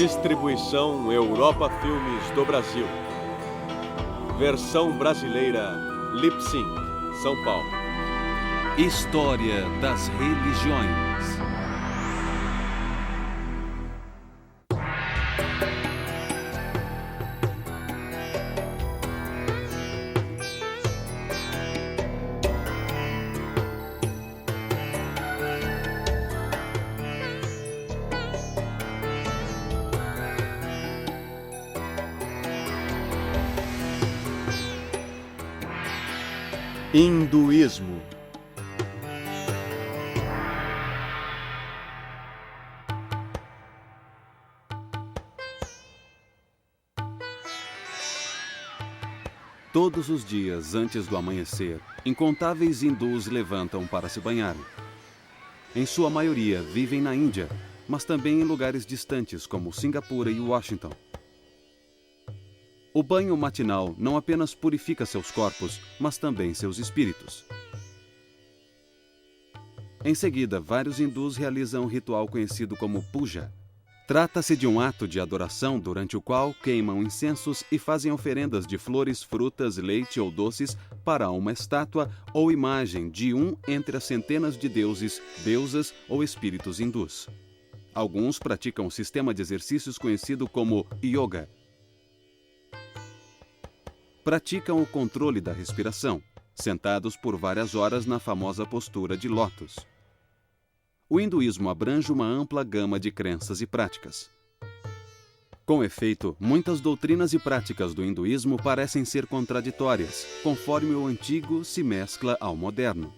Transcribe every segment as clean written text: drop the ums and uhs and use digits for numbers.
Distribuição Europa Filmes do Brasil. Versão brasileira Lip Sync, São Paulo. História das religiões. Hinduísmo. Todos os dias antes do amanhecer, incontáveis hindus levantam para se banharem. Em sua maioria vivem na Índia, mas também em lugares distantes como Singapura e Washington. O banho matinal não apenas purifica seus corpos, mas também seus espíritos. Em seguida, vários hindus realizam um ritual conhecido como puja. Trata-se de um ato de adoração durante o qual queimam incensos e fazem oferendas de flores, frutas, leite ou doces para uma estátua ou imagem de um entre as centenas de deuses, deusas ou espíritos hindus. Alguns praticam um sistema de exercícios conhecido como yoga. Praticam o controle da respiração, sentados por várias horas na famosa postura de lótus. O hinduísmo abrange uma ampla gama de crenças e práticas. Com efeito, muitas doutrinas e práticas do hinduísmo parecem ser contraditórias, conforme o antigo se mescla ao moderno.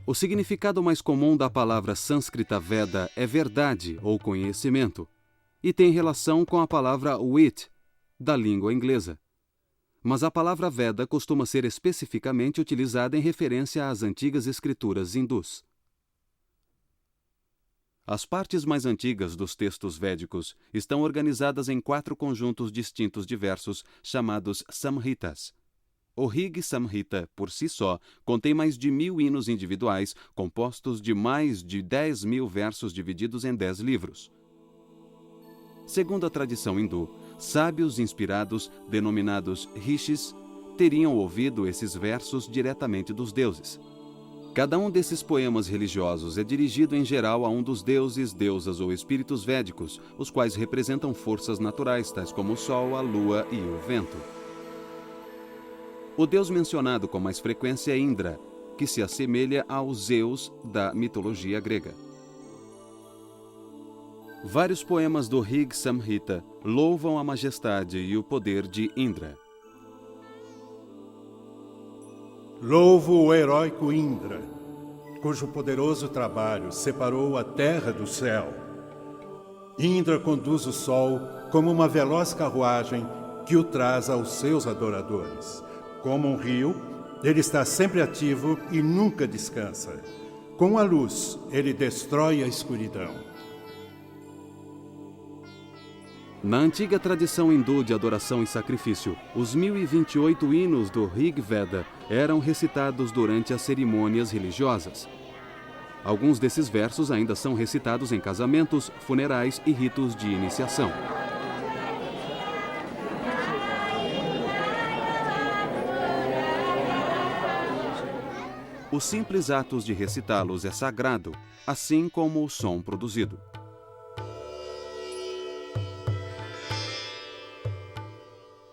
O significado mais comum da palavra sânscrita Veda é verdade ou conhecimento, e tem relação com a palavra wit, da língua inglesa. Mas a palavra Veda costuma ser especificamente utilizada em referência às antigas escrituras hindus. As partes mais antigas dos textos védicos estão organizadas em 4 conjuntos distintos de versos chamados Samhitas. O Rig Samhita, por si só, contém mais de 1000 hinos individuais, compostos de mais de 10.000 versos divididos em 10 livros. Segundo a tradição hindu, sábios inspirados, denominados rishis, teriam ouvido esses versos diretamente dos deuses. Cada um desses poemas religiosos é dirigido em geral a um dos deuses, deusas ou espíritos védicos, os quais representam forças naturais, tais como o sol, a lua e o vento. O deus mencionado com mais frequência é Indra, que se assemelha ao Zeus da mitologia grega. Vários poemas do Rig Samhita louvam a majestade e o poder de Indra. Louvo o heróico Indra, cujo poderoso trabalho separou a terra do céu. Indra conduz o sol como uma veloz carruagem que o traz aos seus adoradores. Como um rio, ele está sempre ativo e nunca descansa. Com a luz, ele destrói a escuridão. Na antiga tradição hindu de adoração e sacrifício, os 1028 hinos do Rig Veda eram recitados durante as cerimônias religiosas. Alguns desses versos ainda são recitados em casamentos, funerais e ritos de iniciação. Os simples atos de recitá-los é sagrado, assim como o som produzido.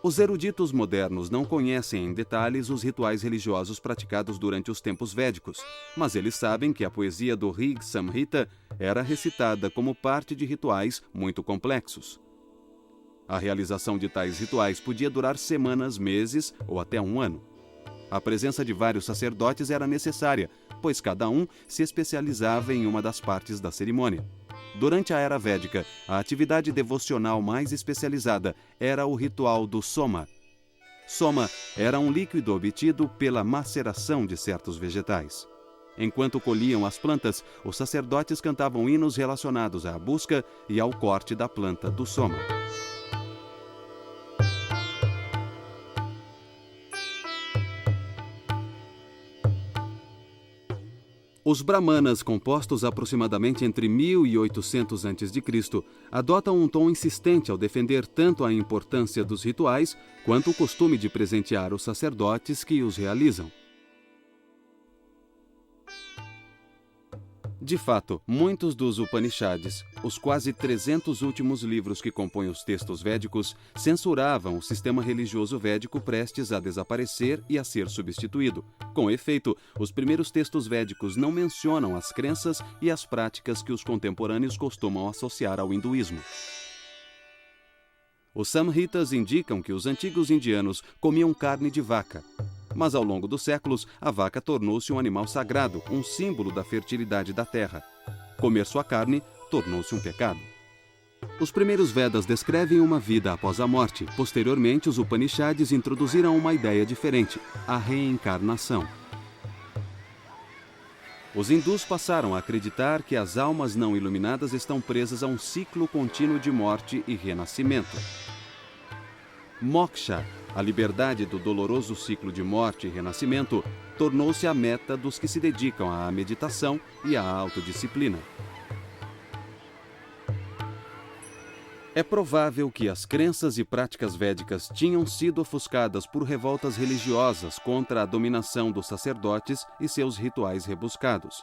Os eruditos modernos não conhecem em detalhes os rituais religiosos praticados durante os tempos védicos, mas eles sabem que a poesia do Rig Samhita era recitada como parte de rituais muito complexos. A realização de tais rituais podia durar semanas, meses ou até um ano. A presença de vários sacerdotes era necessária, pois cada um se especializava em uma das partes da cerimônia. Durante a Era Védica, a atividade devocional mais especializada era o ritual do soma. Soma era um líquido obtido pela maceração de certos vegetais. Enquanto colhiam as plantas, os sacerdotes cantavam hinos relacionados à busca e ao corte da planta do soma. Os brahmanas, compostos aproximadamente entre 1800 a.C., adotam um tom insistente ao defender tanto a importância dos rituais quanto o costume de presentear os sacerdotes que os realizam. De fato, muitos dos Upanishads, os quase 300 últimos livros que compõem os textos védicos, censuravam o sistema religioso védico prestes a desaparecer e a ser substituído. Com efeito, os primeiros textos védicos não mencionam as crenças e as práticas que os contemporâneos costumam associar ao hinduísmo. Os Samhitas indicam que os antigos indianos comiam carne de vaca. Mas ao longo dos séculos, a vaca tornou-se um animal sagrado, um símbolo da fertilidade da terra. Comer sua carne tornou-se um pecado. Os primeiros Vedas descrevem uma vida após a morte. Posteriormente, os Upanishads introduziram uma ideia diferente, a reencarnação. Os hindus passaram a acreditar que as almas não iluminadas estão presas a um ciclo contínuo de morte e renascimento. Moksha, a liberdade do doloroso ciclo de morte e renascimento, tornou-se a meta dos que se dedicam à meditação e à autodisciplina. É provável que as crenças e práticas védicas tinham sido ofuscadas por revoltas religiosas contra a dominação dos sacerdotes e seus rituais rebuscados.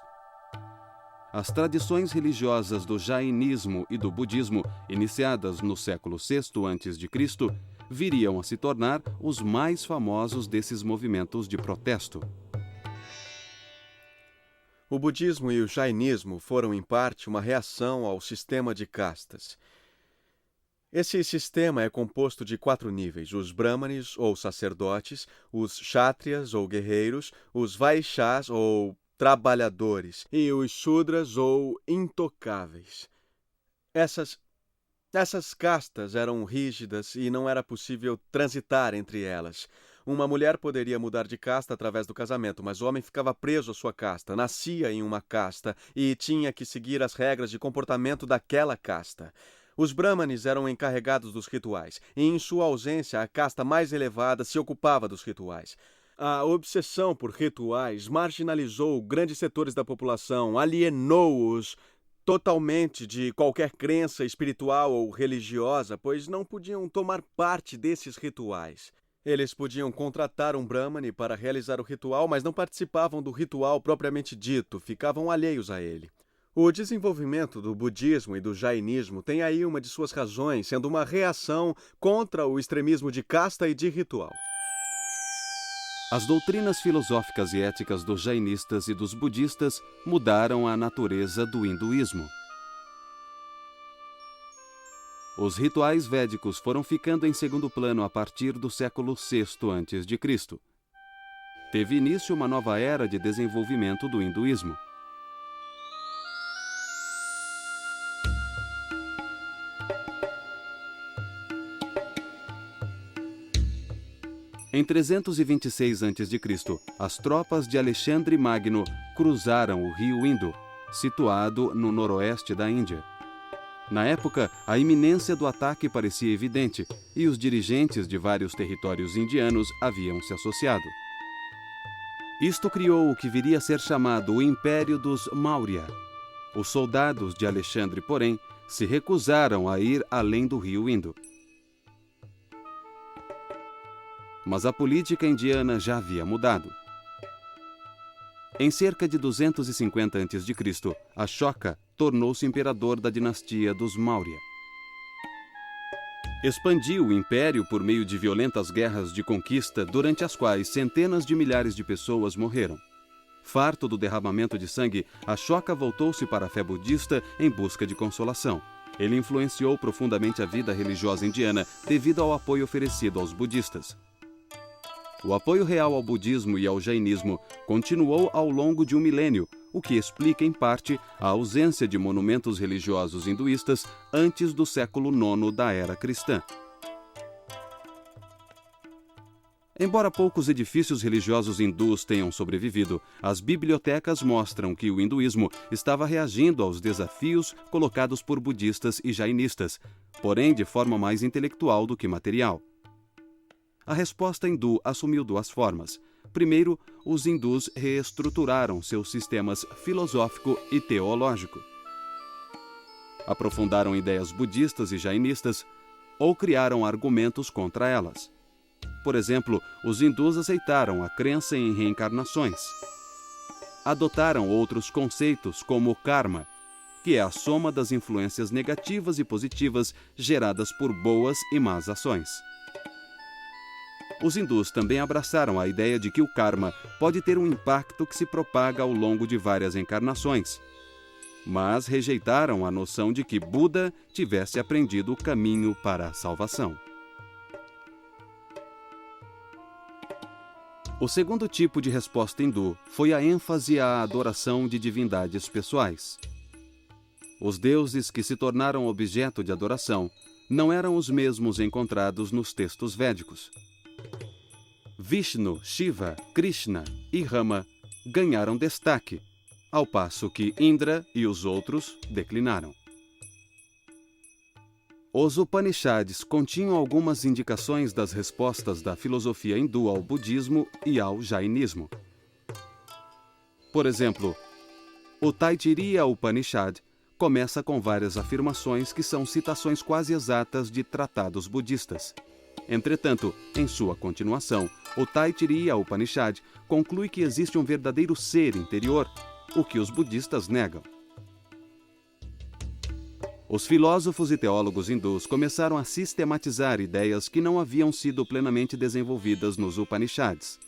As tradições religiosas do jainismo e do budismo, iniciadas no século VI a.C., viriam a se tornar os mais famosos desses movimentos de protesto. O budismo e o jainismo foram, em parte, uma reação ao sistema de castas. Esse sistema é composto de 4 níveis: os brahmanes, ou sacerdotes, os kshatriyas, ou guerreiros, os vaishyas, ou trabalhadores, e os shudras, ou intocáveis. Essas castas eram rígidas e não era possível transitar entre elas. Uma mulher poderia mudar de casta através do casamento, mas o homem ficava preso à sua casta, nascia em uma casta e tinha que seguir as regras de comportamento daquela casta. Os brahmanes eram encarregados dos rituais, e em sua ausência a casta mais elevada se ocupava dos rituais. A obsessão por rituais marginalizou grandes setores da população, alienou-os totalmente de qualquer crença espiritual ou religiosa, pois não podiam tomar parte desses rituais. Eles podiam contratar um brahmane para realizar o ritual, mas não participavam do ritual propriamente dito, ficavam alheios a ele. O desenvolvimento do budismo e do jainismo tem aí uma de suas razões, sendo uma reação contra o extremismo de casta e de ritual. As doutrinas filosóficas e éticas dos jainistas e dos budistas mudaram a natureza do hinduísmo. Os rituais védicos foram ficando em segundo plano a partir do século VI a.C. Teve início uma nova era de desenvolvimento do hinduísmo. Em 326 a.C., as tropas de Alexandre Magno cruzaram o rio Indo, situado no noroeste da Índia. Na época, a iminência do ataque parecia evidente e os dirigentes de vários territórios indianos haviam se associado. Isto criou o que viria a ser chamado o Império dos Maurya. Os soldados de Alexandre, porém, se recusaram a ir além do rio Indo. Mas a política indiana já havia mudado. Em cerca de 250 a.C., Ashoka tornou-se imperador da dinastia dos Maurya. Expandiu o império por meio de violentas guerras de conquista, durante as quais centenas de milhares de pessoas morreram. Farto do derramamento de sangue, Ashoka voltou-se para a fé budista em busca de consolação. Ele influenciou profundamente a vida religiosa indiana devido ao apoio oferecido aos budistas. O apoio real ao budismo e ao jainismo continuou ao longo de um milênio, o que explica, em parte, a ausência de monumentos religiosos hinduístas antes do século IX da era cristã. Embora poucos edifícios religiosos hindus tenham sobrevivido, as bibliotecas mostram que o hinduísmo estava reagindo aos desafios colocados por budistas e jainistas, porém de forma mais intelectual do que material. A resposta hindu assumiu 2 formas. Primeiro, os hindus reestruturaram seus sistemas filosófico e teológico. Aprofundaram ideias budistas e jainistas ou criaram argumentos contra elas. Por exemplo, os hindus aceitaram a crença em reencarnações. Adotaram outros conceitos como o karma, que é a soma das influências negativas e positivas geradas por boas e más ações. Os hindus também abraçaram a ideia de que o karma pode ter um impacto que se propaga ao longo de várias encarnações, mas rejeitaram a noção de que Buda tivesse aprendido o caminho para a salvação. O segundo tipo de resposta hindu foi a ênfase à adoração de divindades pessoais. Os deuses que se tornaram objeto de adoração não eram os mesmos encontrados nos textos védicos. Vishnu, Shiva, Krishna e Rama ganharam destaque, ao passo que Indra e os outros declinaram. Os Upanishads continham algumas indicações das respostas da filosofia hindu ao budismo e ao jainismo. Por exemplo, o Taittiriya Upanishad começa com várias afirmações que são citações quase exatas de tratados budistas. Entretanto, em sua continuação, o Taittiriya Upanishad conclui que existe um verdadeiro ser interior, o que os budistas negam. Os filósofos e teólogos hindus começaram a sistematizar ideias que não haviam sido plenamente desenvolvidas nos Upanishads.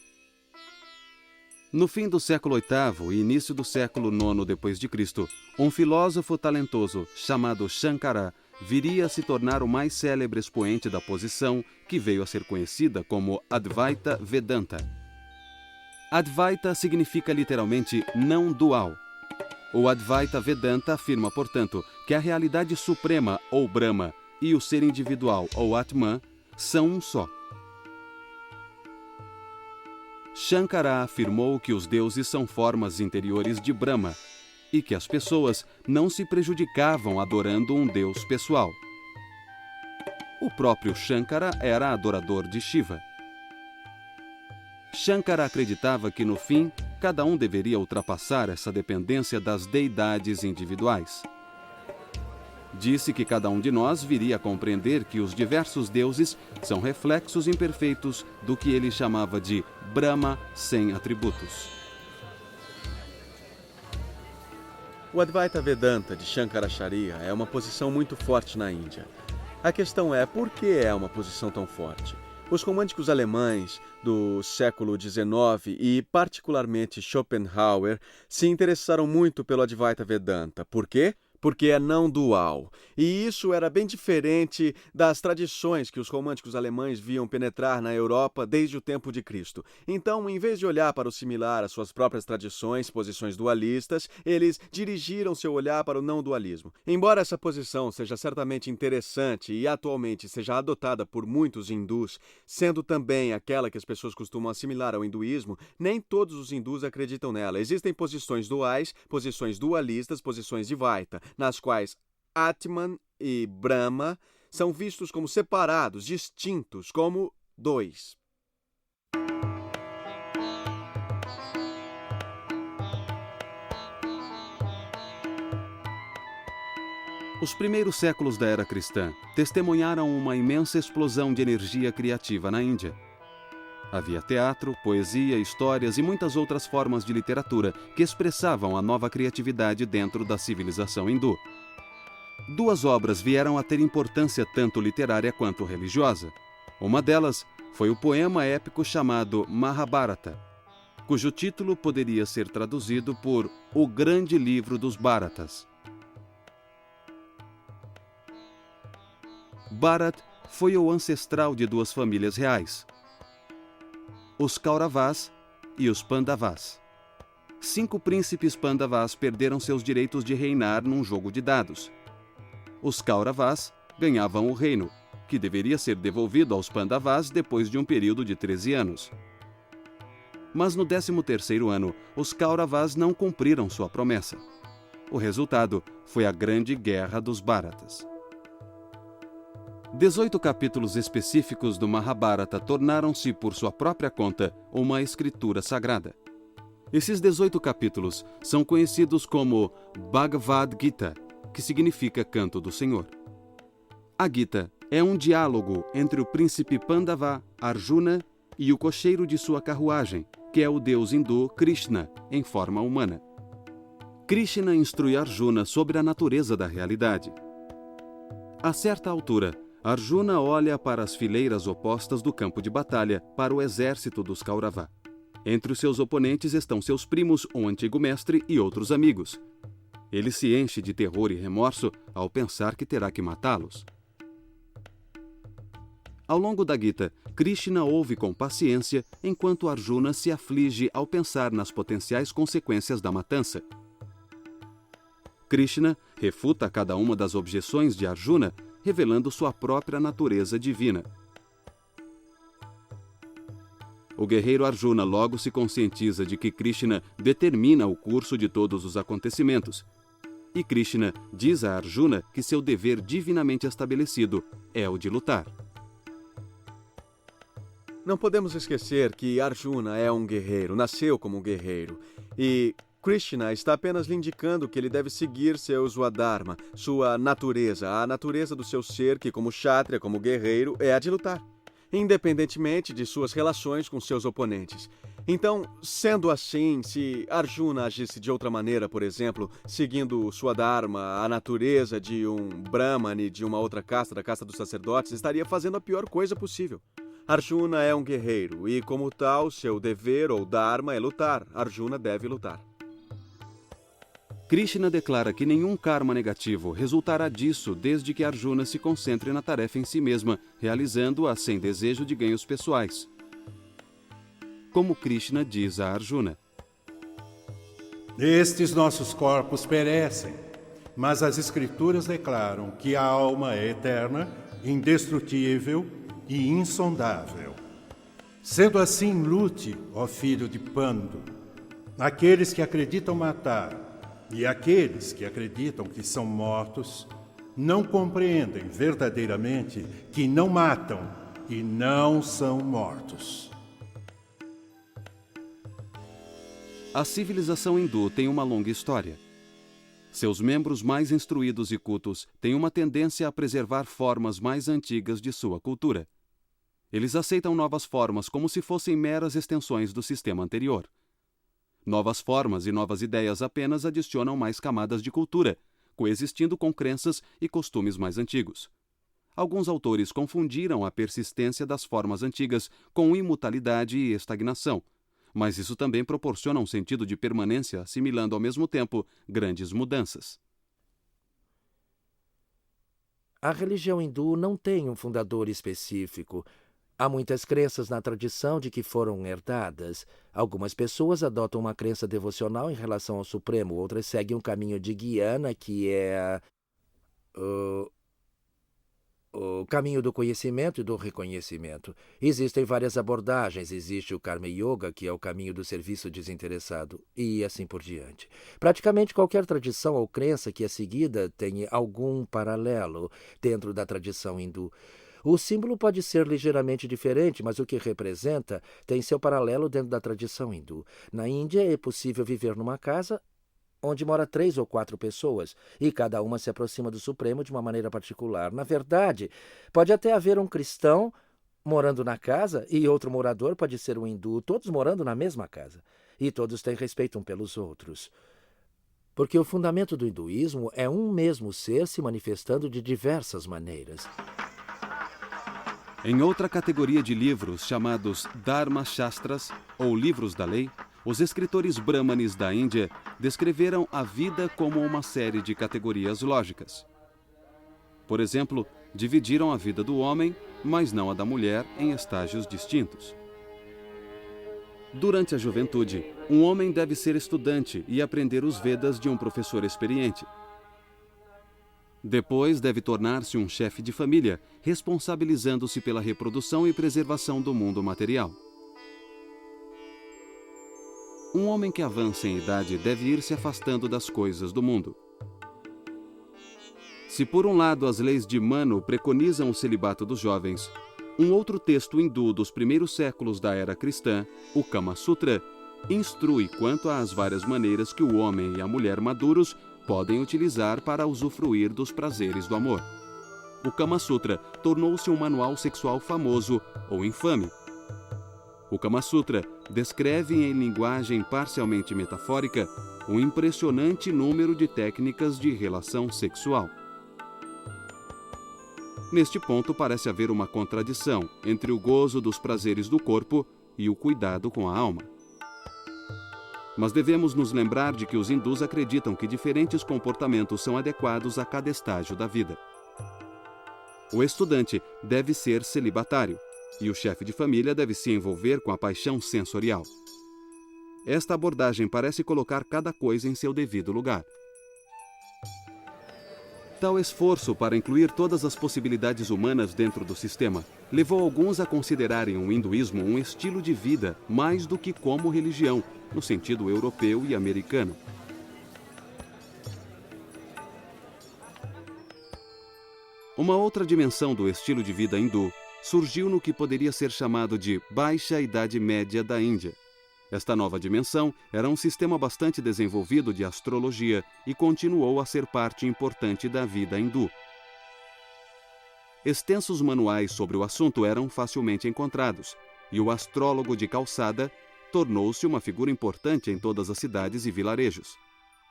No fim do século VIII e início do século IX d.C., um filósofo talentoso chamado Shankara viria a se tornar o mais célebre expoente da posição que veio a ser conhecida como Advaita Vedanta. Advaita significa literalmente não dual. O Advaita Vedanta afirma, portanto, que a realidade suprema, ou Brahma, e o ser individual, ou Atman, são um só. Shankara afirmou que os deuses são formas interiores de Brahma e que as pessoas não se prejudicavam adorando um deus pessoal. O próprio Shankara era adorador de Shiva. Shankara acreditava que, no fim, cada um deveria ultrapassar essa dependência das deidades individuais. Disse que cada um de nós viria a compreender que os diversos deuses são reflexos imperfeitos do que ele chamava de Brahma sem atributos. O Advaita Vedanta de Shankaracharya é uma posição muito forte na Índia. A questão é, por que é uma posição tão forte? Os românticos alemães do século XIX e, particularmente, Schopenhauer, se interessaram muito pelo Advaita Vedanta. Por quê? Porque é não dual. E isso era bem diferente das tradições que os românticos alemães viam penetrar na Europa desde o tempo de Cristo. Então, em vez de olhar para o similar às suas próprias tradições, posições dualistas, eles dirigiram seu olhar para o não dualismo. Embora essa posição seja certamente interessante e atualmente seja adotada por muitos hindus, sendo também aquela que as pessoas costumam assimilar ao hinduísmo, nem todos os hindus acreditam nela. Existem posições duais, posições dualistas, posições Dvaita, nas quais Atman e Brahma são vistos como separados, distintos, como dois. Os primeiros séculos da era cristã testemunharam uma imensa explosão de energia criativa na Índia. Havia teatro, poesia, histórias e muitas outras formas de literatura que expressavam a nova criatividade dentro da civilização hindu. Duas obras vieram a ter importância tanto literária quanto religiosa. Uma delas foi o poema épico chamado Mahabharata, cujo título poderia ser traduzido por O Grande Livro dos Bharatas. Bharat foi o ancestral de duas famílias reais, os Kauravas e os Pandavas. 5 príncipes Pandavas perderam seus direitos de reinar num jogo de dados. Os Kauravas ganhavam o reino, que deveria ser devolvido aos Pandavas depois de um período de 13 anos. Mas no 13º ano, os Kauravas não cumpriram sua promessa. O resultado foi a Grande Guerra dos Bharatas. 18 capítulos específicos do Mahabharata tornaram-se, por sua própria conta, uma escritura sagrada. Esses 18 capítulos são conhecidos como Bhagavad Gita, que significa Canto do Senhor. A Gita é um diálogo entre o príncipe Pandava, Arjuna, e o cocheiro de sua carruagem, que é o deus hindu Krishna, em forma humana. Krishna instrui Arjuna sobre a natureza da realidade. A certa altura, Arjuna olha para as fileiras opostas do campo de batalha, para o exército dos Kaurava. Entre os seus oponentes estão seus primos, um antigo mestre e outros amigos. Ele se enche de terror e remorso ao pensar que terá que matá-los. Ao longo da Gita, Krishna ouve com paciência enquanto Arjuna se aflige ao pensar nas potenciais consequências da matança. Krishna refuta cada uma das objeções de Arjuna, revelando sua própria natureza divina. O guerreiro Arjuna logo se conscientiza de que Krishna determina o curso de todos os acontecimentos. E Krishna diz a Arjuna que seu dever divinamente estabelecido é o de lutar. Não podemos esquecer que Arjuna é um guerreiro, nasceu como um guerreiro. E Krishna está apenas lhe indicando que ele deve seguir seu Swadharma, sua natureza, a natureza do seu ser que, como Kshatriya, como guerreiro, é a de lutar, independentemente de suas relações com seus oponentes. Então, sendo assim, se Arjuna agisse de outra maneira, por exemplo, seguindo Swadharma, a natureza de um Brahmane de uma outra casta, da casta dos sacerdotes, estaria fazendo a pior coisa possível. Arjuna é um guerreiro e, como tal, seu dever ou dharma é lutar. Arjuna deve lutar. Krishna declara que nenhum karma negativo resultará disso desde que Arjuna se concentre na tarefa em si mesma, realizando-a sem desejo de ganhos pessoais. Como Krishna diz a Arjuna: Estes nossos corpos perecem, mas as Escrituras declaram que a alma é eterna, indestrutível e insondável. Sendo assim, lute, ó filho de Pandu. Aqueles que acreditam matar e aqueles que acreditam que são mortos não compreendem verdadeiramente que não matam e não são mortos. A civilização hindu tem uma longa história. Seus membros mais instruídos e cultos têm uma tendência a preservar formas mais antigas de sua cultura. Eles aceitam novas formas como se fossem meras extensões do sistema anterior. Novas formas e novas ideias apenas adicionam mais camadas de cultura, coexistindo com crenças e costumes mais antigos. Alguns autores confundiram a persistência das formas antigas com imutabilidade e estagnação, mas isso também proporciona um sentido de permanência, assimilando ao mesmo tempo grandes mudanças. A religião hindu não tem um fundador específico. Há muitas crenças na tradição de que foram herdadas. Algumas pessoas adotam uma crença devocional em relação ao Supremo, outras seguem um caminho de Gyana, que é o caminho do conhecimento e do reconhecimento. Existem várias abordagens. Existe o Karma Yoga, que é o caminho do serviço desinteressado, e assim por diante. Praticamente qualquer tradição ou crença que é seguida tem algum paralelo dentro da tradição hindu. O símbolo pode ser ligeiramente diferente, mas o que representa tem seu paralelo dentro da tradição hindu. Na Índia é possível viver numa casa onde mora 3 ou 4 pessoas, e cada uma se aproxima do Supremo de uma maneira particular. Na verdade, pode até haver um cristão morando na casa e outro morador pode ser um hindu, todos morando na mesma casa. E todos têm respeito um pelos outros. Porque o fundamento do hinduísmo é um mesmo ser se manifestando de diversas maneiras. Em outra categoria de livros, chamados Dharma Shastras, ou livros da lei, os escritores brahmanes da Índia descreveram a vida como uma série de categorias lógicas. Por exemplo, dividiram a vida do homem, mas não a da mulher, em estágios distintos. Durante a juventude, um homem deve ser estudante e aprender os Vedas de um professor experiente. Depois deve tornar-se um chefe de família, responsabilizando-se pela reprodução e preservação do mundo material. Um homem que avança em idade deve ir se afastando das coisas do mundo. Se por um lado as leis de Manu preconizam o celibato dos jovens, um outro texto hindu dos primeiros séculos da era cristã, o Kama Sutra, instrui quanto às várias maneiras que o homem e a mulher maduros podem utilizar para usufruir dos prazeres do amor. O Kama Sutra tornou-se um manual sexual famoso ou infame. O Kama Sutra descreve em linguagem parcialmente metafórica um impressionante número de técnicas de relação sexual. Neste ponto parece haver uma contradição entre o gozo dos prazeres do corpo e o cuidado com a alma. Mas devemos nos lembrar de que os hindus acreditam que diferentes comportamentos são adequados a cada estágio da vida. O estudante deve ser celibatário e o chefe de família deve se envolver com a paixão sensorial. Esta abordagem parece colocar cada coisa em seu devido lugar. Tal esforço para incluir todas as possibilidades humanas dentro do sistema levou alguns a considerarem o hinduísmo um estilo de vida mais do que como religião, no sentido europeu e americano. Uma outra dimensão do estilo de vida hindu surgiu no que poderia ser chamado de Baixa Idade Média da Índia. Esta nova dimensão era um sistema bastante desenvolvido de astrologia e continuou a ser parte importante da vida hindu. Extensos manuais sobre o assunto eram facilmente encontrados, e o astrólogo de calçada tornou-se uma figura importante em todas as cidades e vilarejos.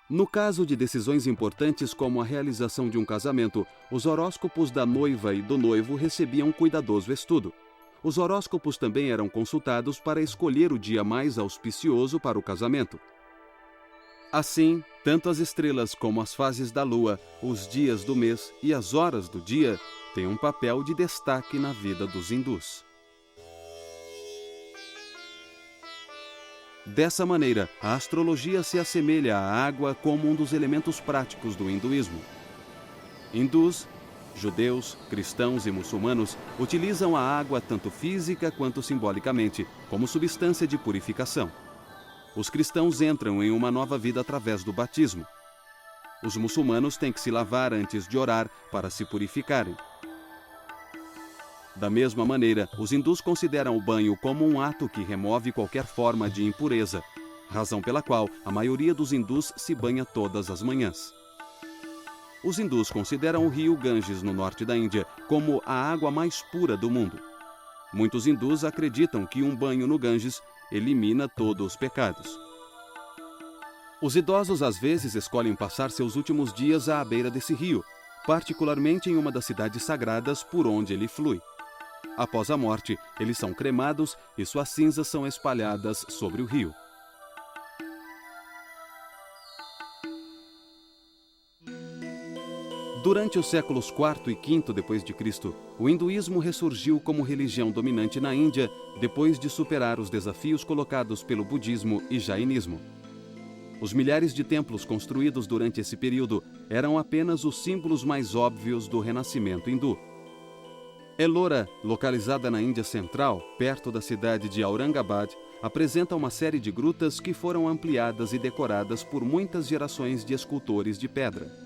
No caso de decisões importantes como a realização de um casamento, os horóscopos da noiva e do noivo recebiam cuidadoso estudo. Os horóscopos também eram consultados para escolher o dia mais auspicioso para o casamento. Assim, tanto as estrelas como as fases da lua, os dias do mês e as horas do dia têm um papel de destaque na vida dos hindus. Dessa maneira, a astrologia se assemelha à água como um dos elementos práticos do hinduísmo. Hindus, judeus, cristãos e muçulmanos utilizam a água tanto física quanto simbolicamente, como substância de purificação. Os cristãos entram em uma nova vida através do batismo. Os muçulmanos têm que se lavar antes de orar para se purificarem. Da mesma maneira, os hindus consideram o banho como um ato que remove qualquer forma de impureza, razão pela qual a maioria dos hindus se banha todas as manhãs. Os hindus consideram o rio Ganges, no norte da Índia, como a água mais pura do mundo. Muitos hindus acreditam que um banho no Ganges elimina todos os pecados. Os idosos às vezes escolhem passar seus últimos dias à beira desse rio, particularmente em uma das cidades sagradas por onde ele flui. Após a morte, eles são cremados e suas cinzas são espalhadas sobre o rio. Durante os séculos IV e V d.C., o hinduísmo ressurgiu como religião dominante na Índia depois de superar os desafios colocados pelo budismo e jainismo. Os milhares de templos construídos durante esse período eram apenas os símbolos mais óbvios do renascimento hindu. Ellora, localizada na Índia Central, perto da cidade de Aurangabad, apresenta uma série de grutas que foram ampliadas e decoradas por muitas gerações de escultores de pedra.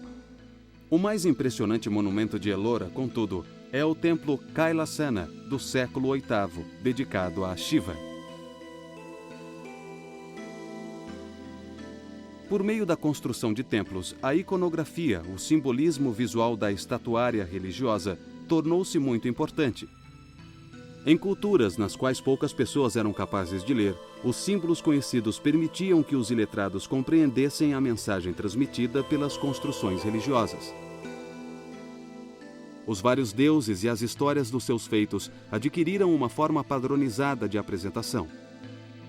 O mais impressionante monumento de Ellora, contudo, é o templo Kailasana, do século VIII, dedicado a Shiva. Por meio da construção de templos, a iconografia, o simbolismo visual da estatuária religiosa, tornou-se muito importante. Em culturas nas quais poucas pessoas eram capazes de ler, os símbolos conhecidos permitiam que os iletrados compreendessem a mensagem transmitida pelas construções religiosas. Os vários deuses e as histórias dos seus feitos adquiriram uma forma padronizada de apresentação.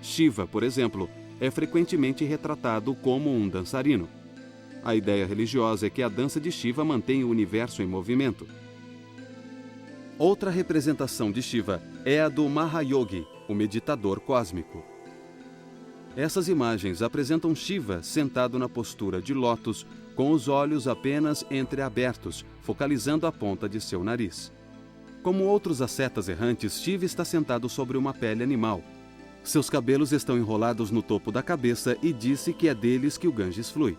Shiva, por exemplo, é frequentemente retratado como um dançarino. A ideia religiosa é que a dança de Shiva mantém o universo em movimento. Outra representação de Shiva é a do Mahayogi, o meditador cósmico. Essas imagens apresentam Shiva sentado na postura de lótus, com os olhos apenas entreabertos, focalizando a ponta de seu nariz. Como outros ascetas errantes, Shiva está sentado sobre uma pele animal. Seus cabelos estão enrolados no topo da cabeça e disse que é deles que o Ganges flui.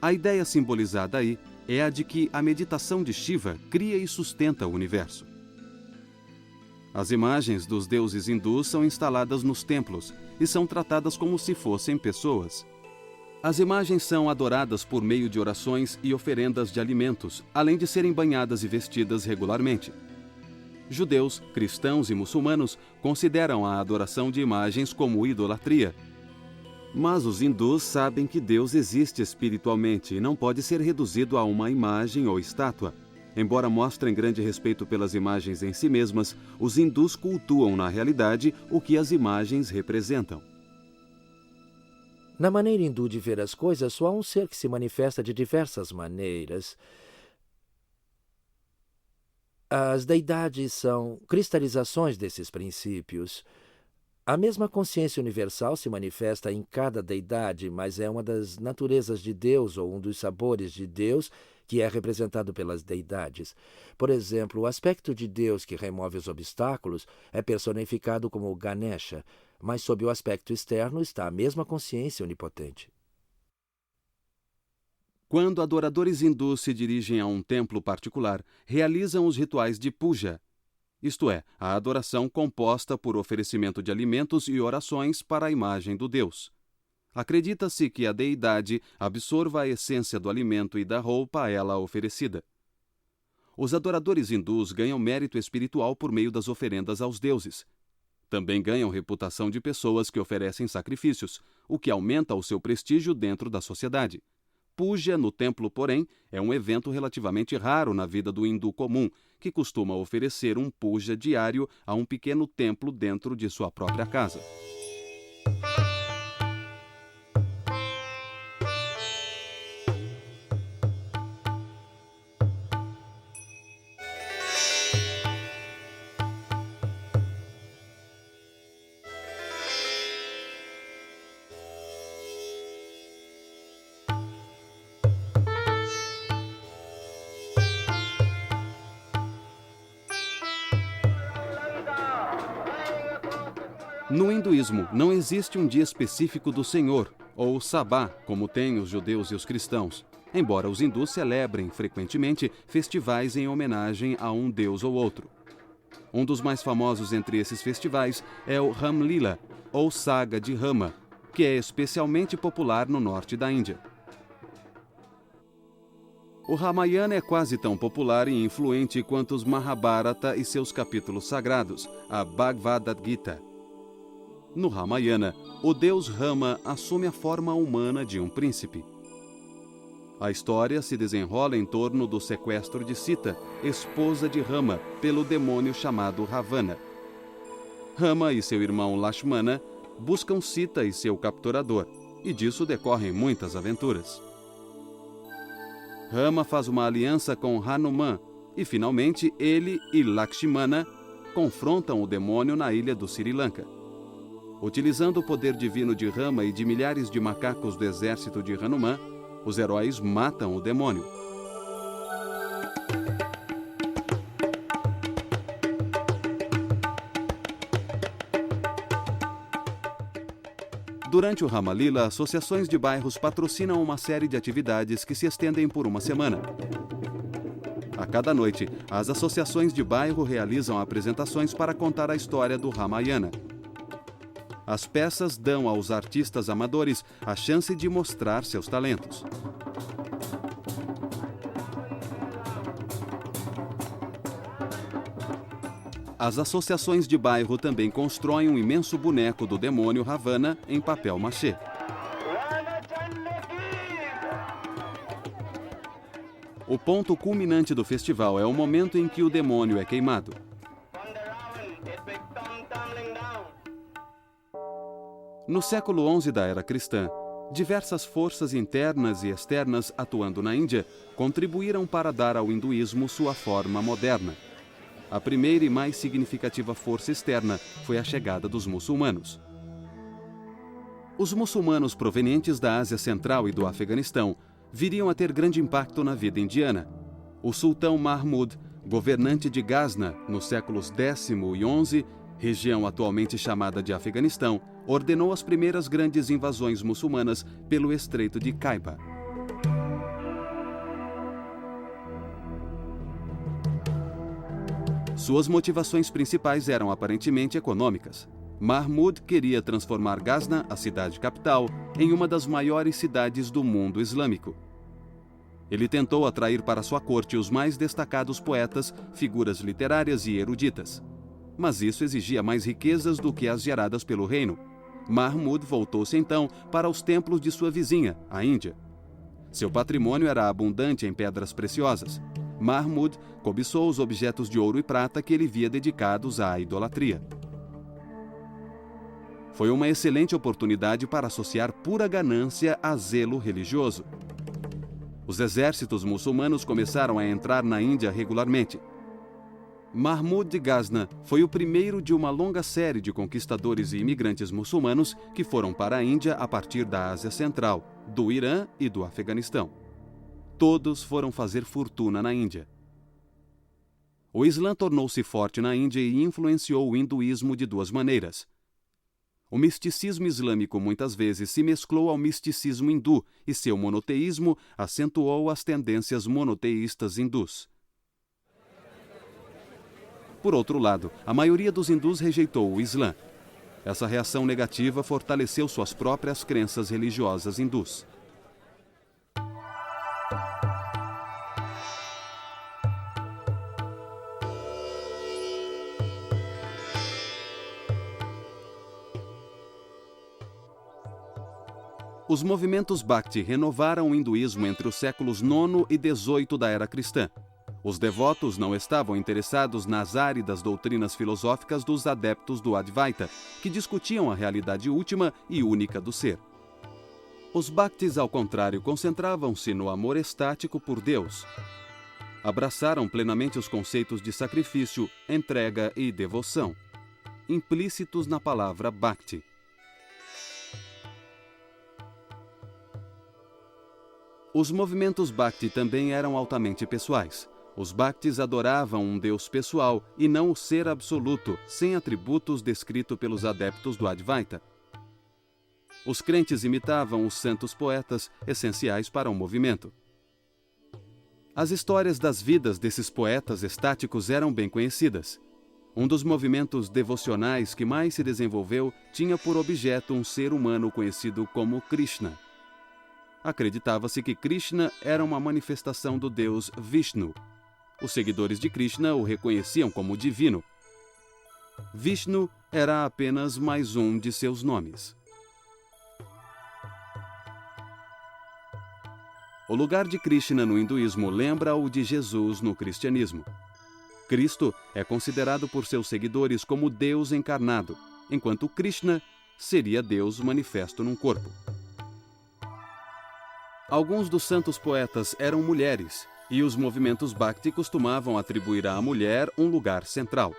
A ideia simbolizada aí é a de que a meditação de Shiva cria e sustenta o universo. As imagens dos deuses hindus são instaladas nos templos e são tratadas como se fossem pessoas. As imagens são adoradas por meio de orações e oferendas de alimentos, além de serem banhadas e vestidas regularmente. Judeus, cristãos e muçulmanos consideram a adoração de imagens como idolatria. Mas os hindus sabem que Deus existe espiritualmente e não pode ser reduzido a uma imagem ou estátua. Embora mostrem grande respeito pelas imagens em si mesmas, os hindus cultuam na realidade o que as imagens representam. Na maneira hindu de ver as coisas, só há um ser que se manifesta de diversas maneiras. As deidades são cristalizações desses princípios. A mesma consciência universal se manifesta em cada deidade, mas é uma das naturezas de Deus ou um dos sabores de Deus que é representado pelas deidades. Por exemplo, o aspecto de Deus que remove os obstáculos é personificado como Ganesha, mas sob o aspecto externo está a mesma consciência onipotente. Quando adoradores hindus se dirigem a um templo particular, realizam os rituais de puja, isto é, a adoração composta por oferecimento de alimentos e orações para a imagem do Deus. Acredita-se que a deidade absorva a essência do alimento e da roupa a ela oferecida. Os adoradores hindus ganham mérito espiritual por meio das oferendas aos deuses. Também ganham reputação de pessoas que oferecem sacrifícios, o que aumenta o seu prestígio dentro da sociedade. Puja no templo, porém, é um evento relativamente raro na vida do hindu comum, que costuma oferecer um puja diário a um pequeno templo dentro de sua própria casa. No hinduísmo, não existe um dia específico do Senhor, ou Sabá, como têm os judeus e os cristãos, embora os hindus celebrem frequentemente festivais em homenagem a um deus ou outro. Um dos mais famosos entre esses festivais é o Ram Lila, ou Saga de Rama, que é especialmente popular no norte da Índia. O Ramayana é quase tão popular e influente quanto os Mahabharata e seus capítulos sagrados, a Bhagavad Gita. No Ramayana, o deus Rama assume a forma humana de um príncipe. A história se desenrola em torno do sequestro de Sita, esposa de Rama, pelo demônio chamado Ravana. Rama e seu irmão Lakshmana buscam Sita e seu capturador, e disso decorrem muitas aventuras. Rama faz uma aliança com Hanuman, e finalmente ele e Lakshmana confrontam o demônio na ilha do Sri Lanka. Utilizando o poder divino de Rama e de milhares de macacos do exército de Hanuman, os heróis matam o demônio. Durante o Ramalila, associações de bairros patrocinam uma série de atividades que se estendem por uma semana. A cada noite, as associações de bairro realizam apresentações para contar a história do Ramayana. As peças dão aos artistas amadores a chance de mostrar seus talentos. As associações de bairro também constroem um imenso boneco do demônio Ravana em papel machê. O ponto culminante do festival é o momento em que o demônio é queimado. No século XI da era cristã, diversas forças internas e externas atuando na Índia contribuíram para dar ao hinduísmo sua forma moderna. A primeira e mais significativa força externa foi a chegada dos muçulmanos. Os muçulmanos provenientes da Ásia Central e do Afeganistão viriam a ter grande impacto na vida indiana. O sultão Mahmud, governante de Ghazna nos séculos X e XI, região atualmente chamada de Afeganistão, ordenou as primeiras grandes invasões muçulmanas pelo Estreito de Khyber. Suas motivações principais eram aparentemente econômicas. Mahmud queria transformar Ghazna, a cidade capital, em uma das maiores cidades do mundo islâmico. Ele tentou atrair para sua corte os mais destacados poetas, figuras literárias e eruditas. Mas isso exigia mais riquezas do que as geradas pelo reino. Mahmud voltou-se então para os templos de sua vizinha, a Índia. Seu patrimônio era abundante em pedras preciosas. Mahmud cobiçou os objetos de ouro e prata que ele via dedicados à idolatria. Foi uma excelente oportunidade para associar pura ganância a zelo religioso. Os exércitos muçulmanos começaram a entrar na Índia regularmente. Mahmud de Ghazna foi o primeiro de uma longa série de conquistadores e imigrantes muçulmanos que foram para a Índia a partir da Ásia Central, do Irã e do Afeganistão. Todos foram fazer fortuna na Índia. O Islã tornou-se forte na Índia e influenciou o hinduísmo de duas maneiras. O misticismo islâmico muitas vezes se mesclou ao misticismo hindu e seu monoteísmo acentuou as tendências monoteístas hindus. Por outro lado, a maioria dos hindus rejeitou o Islã. Essa reação negativa fortaleceu suas próprias crenças religiosas hindus. Os movimentos Bhakti renovaram o hinduísmo entre os séculos IX e XVIII da era cristã. Os devotos não estavam interessados nas áridas doutrinas filosóficas dos adeptos do Advaita, que discutiam a realidade última e única do ser. Os Bhaktis, ao contrário, concentravam-se no amor estático por Deus. Abraçaram plenamente os conceitos de sacrifício, entrega e devoção, implícitos na palavra Bhakti. Os movimentos Bhakti também eram altamente pessoais. Os Bhaktis adoravam um Deus pessoal e não o ser absoluto, sem atributos descrito pelos adeptos do Advaita. Os crentes imitavam os santos poetas, essenciais para o movimento. As histórias das vidas desses poetas estáticos eram bem conhecidas. Um dos movimentos devocionais que mais se desenvolveu tinha por objeto um ser humano conhecido como Krishna. Acreditava-se que Krishna era uma manifestação do deus Vishnu. Os seguidores de Krishna o reconheciam como divino. Vishnu era apenas mais um de seus nomes. O lugar de Krishna no hinduísmo lembra o de Jesus no cristianismo. Cristo é considerado por seus seguidores como Deus encarnado, enquanto Krishna seria Deus manifesto num corpo. Alguns dos santos poetas eram mulheres, e os movimentos Bhakti costumavam atribuir à mulher um lugar central.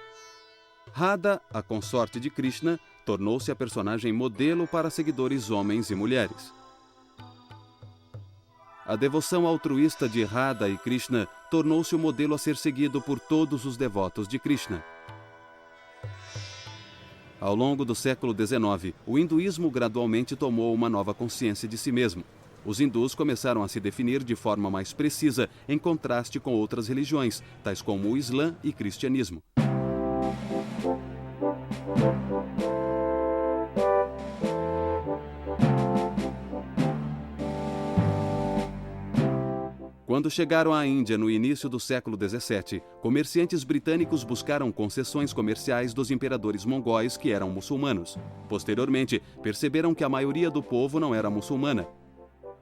Radha, a consorte de Krishna, tornou-se a personagem modelo para seguidores homens e mulheres. A devoção altruísta de Radha e Krishna tornou-se o modelo a ser seguido por todos os devotos de Krishna. Ao longo do século XIX, o hinduísmo gradualmente tomou uma nova consciência de si mesmo. Os hindus começaram a se definir de forma mais precisa, em contraste com outras religiões, tais como o Islã e cristianismo. Quando chegaram à Índia no início do século XVII, comerciantes britânicos buscaram concessões comerciais dos imperadores mongóis que eram muçulmanos. Posteriormente, perceberam que a maioria do povo não era muçulmana.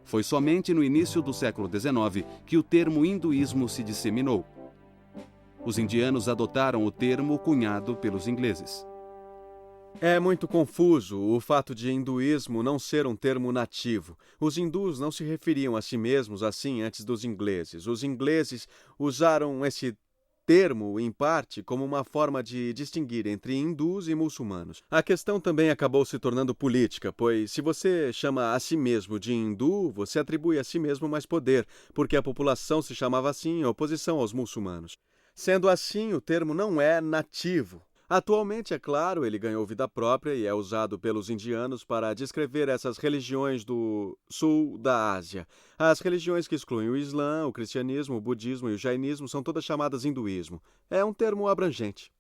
Foi somente no início do século XIX que o termo hinduísmo se disseminou. Os indianos adotaram o termo cunhado pelos ingleses. É muito confuso o fato de hinduísmo não ser um termo nativo. Os hindus não se referiam a si mesmos assim antes dos ingleses. Os ingleses usaram esse termo, em parte, como uma forma de distinguir entre hindus e muçulmanos. A questão também acabou se tornando política, pois se você chama a si mesmo de hindu, você atribui a si mesmo mais poder, porque a população se chamava assim em oposição aos muçulmanos. Sendo assim, o termo não é nativo. Atualmente, é claro, ele ganhou vida própria e é usado pelos indianos para descrever essas religiões do sul da Ásia. As religiões que excluem o Islã, o cristianismo, o budismo e o jainismo são todas chamadas hinduísmo. É um termo abrangente.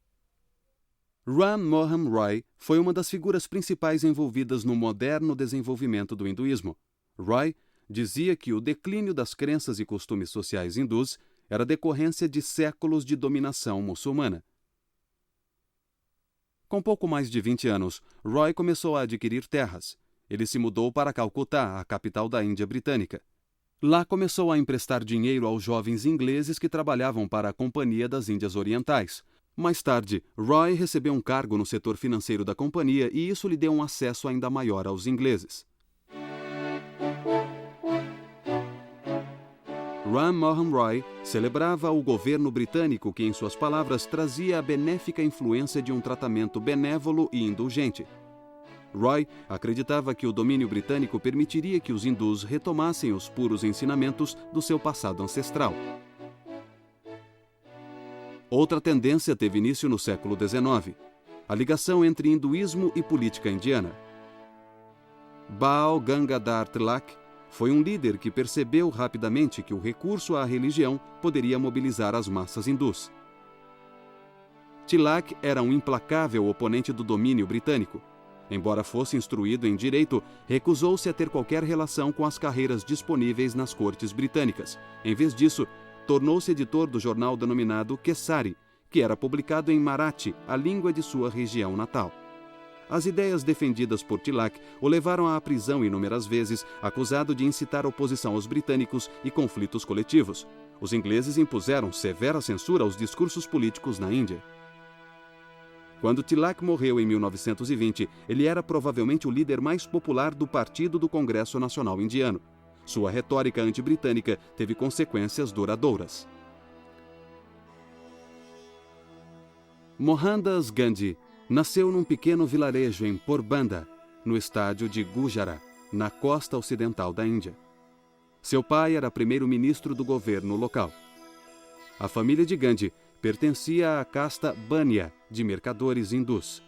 Ram Mohan Roy foi uma das figuras principais envolvidas no moderno desenvolvimento do hinduísmo. Roy dizia que o declínio das crenças e costumes sociais hindus era decorrência de séculos de dominação muçulmana. Com pouco mais de 20 anos, Roy começou a adquirir terras. Ele se mudou para Calcutá, a capital da Índia Britânica. Lá começou a emprestar dinheiro aos jovens ingleses que trabalhavam para a Companhia das Índias Orientais. Mais tarde, Roy recebeu um cargo no setor financeiro da companhia e isso lhe deu um acesso ainda maior aos ingleses. Ram Mohan Roy celebrava o governo britânico que, em suas palavras, trazia a benéfica influência de um tratamento benévolo e indulgente. Roy acreditava que o domínio britânico permitiria que os hindus retomassem os puros ensinamentos do seu passado ancestral. Outra tendência teve início no século XIX, a ligação entre hinduísmo e política indiana. Bal Gangadhar Tilak foi um líder que percebeu rapidamente que o recurso à religião poderia mobilizar as massas hindus. Tilak era um implacável oponente do domínio britânico. Embora fosse instruído em direito, recusou-se a ter qualquer relação com as carreiras disponíveis nas cortes britânicas. Em vez disso, tornou-se editor do jornal denominado Kesari, que era publicado em Marathi, a língua de sua região natal. As ideias defendidas por Tilak o levaram à prisão inúmeras vezes, acusado de incitar oposição aos britânicos e conflitos coletivos. Os ingleses impuseram severa censura aos discursos políticos na Índia. Quando Tilak morreu em 1920, ele era provavelmente o líder mais popular do Partido do Congresso Nacional Indiano. Sua retórica anti-britânica teve consequências duradouras. Mohandas Gandhi nasceu num pequeno vilarejo em Porbandar, no estado de Gujarat, na costa ocidental da Índia. Seu pai era primeiro-ministro do governo local. A família de Gandhi pertencia à casta Bania, de mercadores hindus.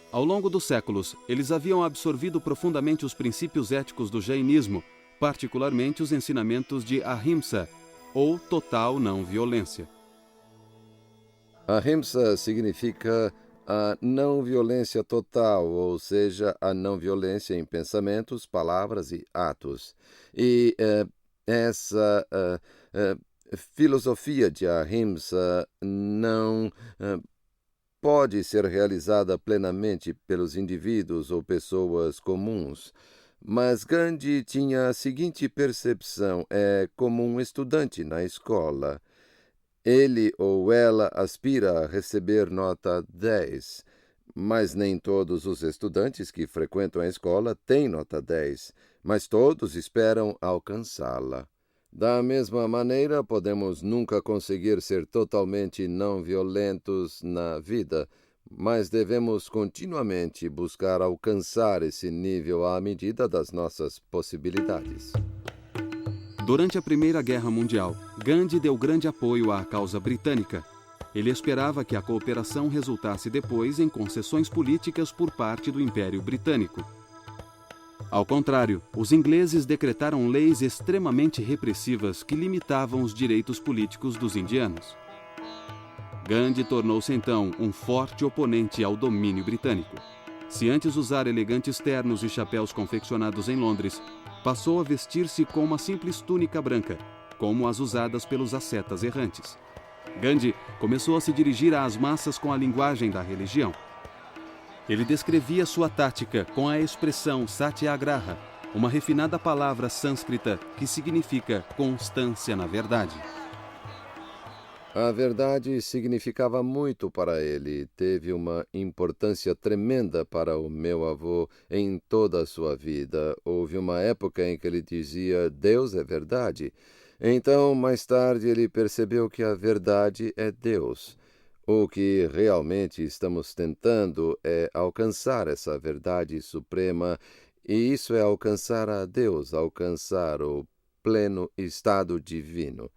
Ao longo dos séculos, eles haviam absorvido profundamente os princípios éticos do jainismo, particularmente os ensinamentos de Ahimsa, ou total não violência. Ahimsa significa a não violência total, ou seja, a não violência em pensamentos, palavras e atos. E essa filosofia de Ahimsa não pode ser realizada plenamente pelos indivíduos ou pessoas comuns. Mas Gandhi tinha a seguinte percepção: é como um estudante na escola. Ele ou ela aspira a receber nota 10, mas nem todos os estudantes que frequentam a escola têm nota 10, mas todos esperam alcançá-la. Da mesma maneira, podemos nunca conseguir ser totalmente não violentos na vida, mas devemos continuamente buscar alcançar esse nível à medida das nossas possibilidades. Durante a Primeira Guerra Mundial, Gandhi deu grande apoio à causa britânica. Ele esperava que a cooperação resultasse depois em concessões políticas por parte do Império Britânico. Ao contrário, os ingleses decretaram leis extremamente repressivas que limitavam os direitos políticos dos indianos. Gandhi tornou-se então um forte oponente ao domínio britânico. Se antes usar elegantes ternos e chapéus confeccionados em Londres, passou a vestir-se com uma simples túnica branca, como as usadas pelos ascetas errantes. Gandhi começou a se dirigir às massas com a linguagem da religião. Ele descrevia sua tática com a expressão satyagraha, uma refinada palavra sânscrita que significa constância na verdade. A verdade significava muito para ele, teve uma importância tremenda para o meu avô em toda a sua vida. Houve uma época em que ele dizia: Deus é verdade. Então, mais tarde, ele percebeu que a verdade é Deus. O que realmente estamos tentando é alcançar essa verdade suprema, e isso é alcançar a Deus, alcançar o pleno estado divino.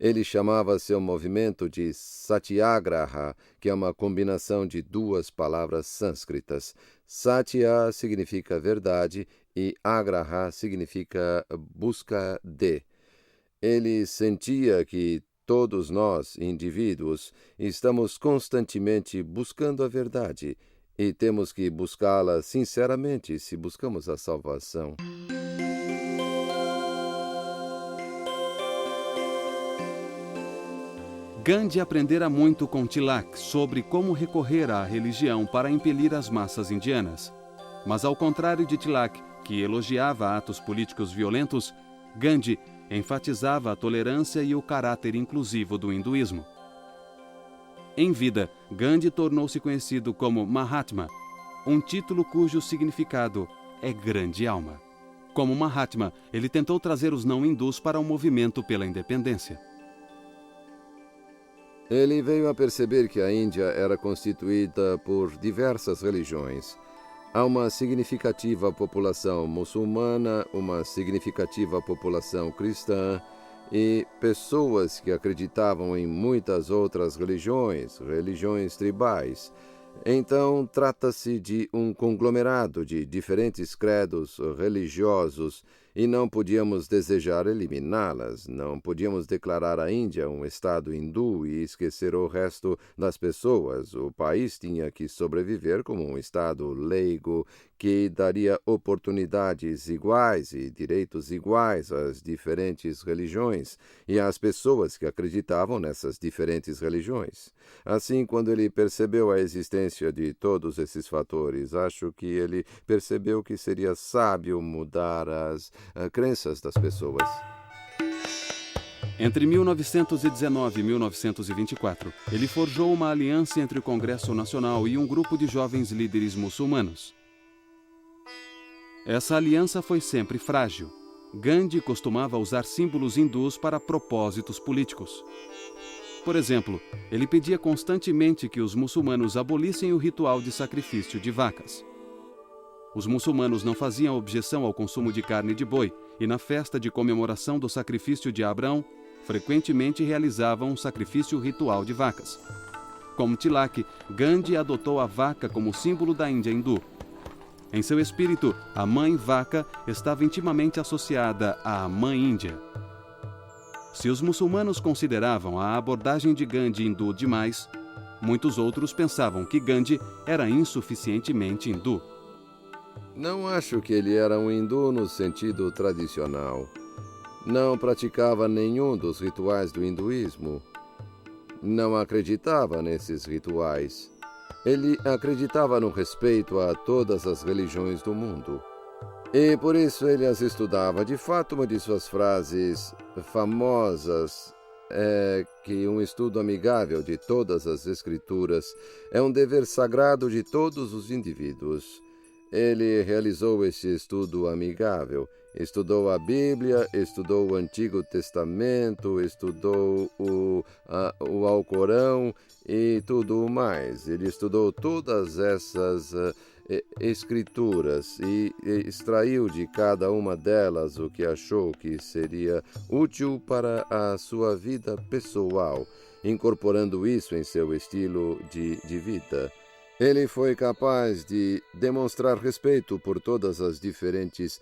Ele chamava seu movimento de Satyagraha, que é uma combinação de duas palavras sânscritas. Satya significa verdade e agraha significa busca de. Ele sentia que todos nós, indivíduos, estamos constantemente buscando a verdade e temos que buscá-la sinceramente se buscamos a salvação. Gandhi aprendera muito com Tilak sobre como recorrer à religião para impelir as massas indianas. Mas ao contrário de Tilak, que elogiava atos políticos violentos, Gandhi enfatizava a tolerância e o caráter inclusivo do hinduísmo. Em vida, Gandhi tornou-se conhecido como Mahatma, um título cujo significado é grande alma. Como Mahatma, ele tentou trazer os não-hindus para o movimento pela independência. Ele veio a perceber que a Índia era constituída por diversas religiões. Há uma significativa população muçulmana, uma significativa população cristã e pessoas que acreditavam em muitas outras religiões tribais. Então, trata-se de um conglomerado de diferentes credos religiosos e não podíamos desejar eliminá-las. Não podíamos declarar a Índia um estado hindu e esquecer o resto das pessoas. O país tinha que sobreviver como um estado leigo que daria oportunidades iguais e direitos iguais às diferentes religiões e às pessoas que acreditavam nessas diferentes religiões. Assim, quando ele percebeu a existência de todos esses fatores, acho que ele percebeu que seria sábio mudar as crenças das pessoas. Entre 1919 e 1924, ele forjou uma aliança entre o Congresso Nacional e um grupo de jovens líderes muçulmanos. Essa aliança foi sempre frágil. Gandhi costumava usar símbolos hindus para propósitos políticos. Por exemplo, ele pedia constantemente que os muçulmanos abolissem o ritual de sacrifício de vacas. Os muçulmanos não faziam objeção ao consumo de carne de boi e na festa de comemoração do sacrifício de Abrão, frequentemente realizavam um sacrifício ritual de vacas. Como Tilak, Gandhi adotou a vaca como símbolo da Índia hindu. Em seu espírito, a mãe vaca estava intimamente associada à mãe Índia. Se os muçulmanos consideravam a abordagem de Gandhi hindu demais, muitos outros pensavam que Gandhi era insuficientemente hindu. Não acho que ele era um hindu no sentido tradicional. Não praticava nenhum dos rituais do hinduísmo. Não acreditava nesses rituais. Ele acreditava no respeito a todas as religiões do mundo. E por isso ele as estudava. De fato, uma de suas frases famosas é que um estudo amigável de todas as escrituras é um dever sagrado de todos os indivíduos. Ele realizou esse estudo amigável. Estudou a Bíblia, estudou o Antigo Testamento, estudou o Alcorão e tudo mais. Ele estudou todas essas escrituras e extraiu de cada uma delas o que achou que seria útil para a sua vida pessoal, incorporando isso em seu estilo de vida. Ele foi capaz de demonstrar respeito por todas as diferentes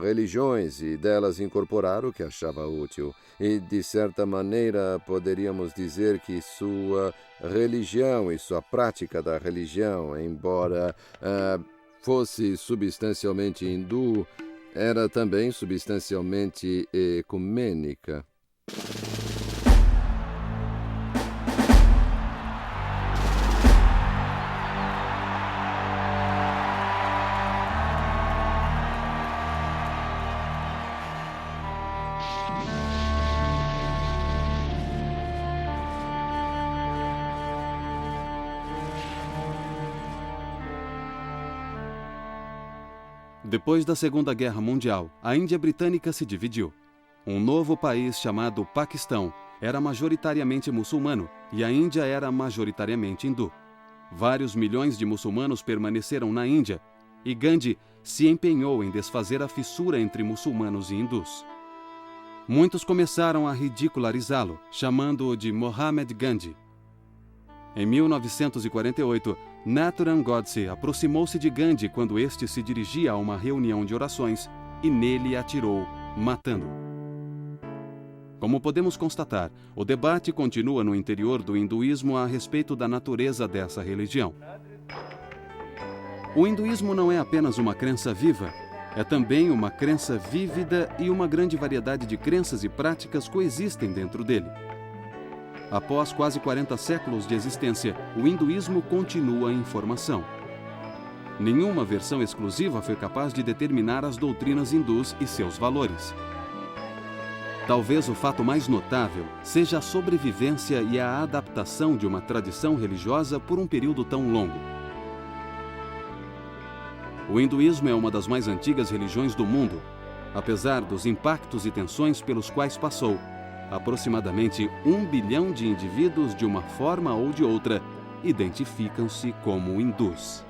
religiões e delas incorporar o que achava útil. E, de certa maneira, poderíamos dizer que sua religião e sua prática da religião, embora fosse substancialmente hindu, era também substancialmente ecumênica. Depois da Segunda Guerra Mundial, a Índia Britânica se dividiu. Um novo país chamado Paquistão era majoritariamente muçulmano e a Índia era majoritariamente hindu. Vários milhões de muçulmanos permaneceram na Índia e Gandhi se empenhou em desfazer a fissura entre muçulmanos e hindus. Muitos começaram a ridicularizá-lo, chamando-o de Mohamed Gandhi. Em 1948, Nathuram Godse aproximou-se de Gandhi quando este se dirigia a uma reunião de orações e nele atirou, matando-o. Como podemos constatar, o debate continua no interior do hinduísmo a respeito da natureza dessa religião. O hinduísmo não é apenas uma crença viva, é também uma crença vívida e uma grande variedade de crenças e práticas coexistem dentro dele. Após quase 40 séculos de existência, o hinduísmo continua em formação. Nenhuma versão exclusiva foi capaz de determinar as doutrinas hindus e seus valores. Talvez o fato mais notável seja a sobrevivência e a adaptação de uma tradição religiosa por um período tão longo. O hinduísmo é uma das mais antigas religiões do mundo. Apesar dos impactos e tensões pelos quais passou, aproximadamente 1 bilhão de indivíduos, de uma forma ou de outra, identificam-se como hindus.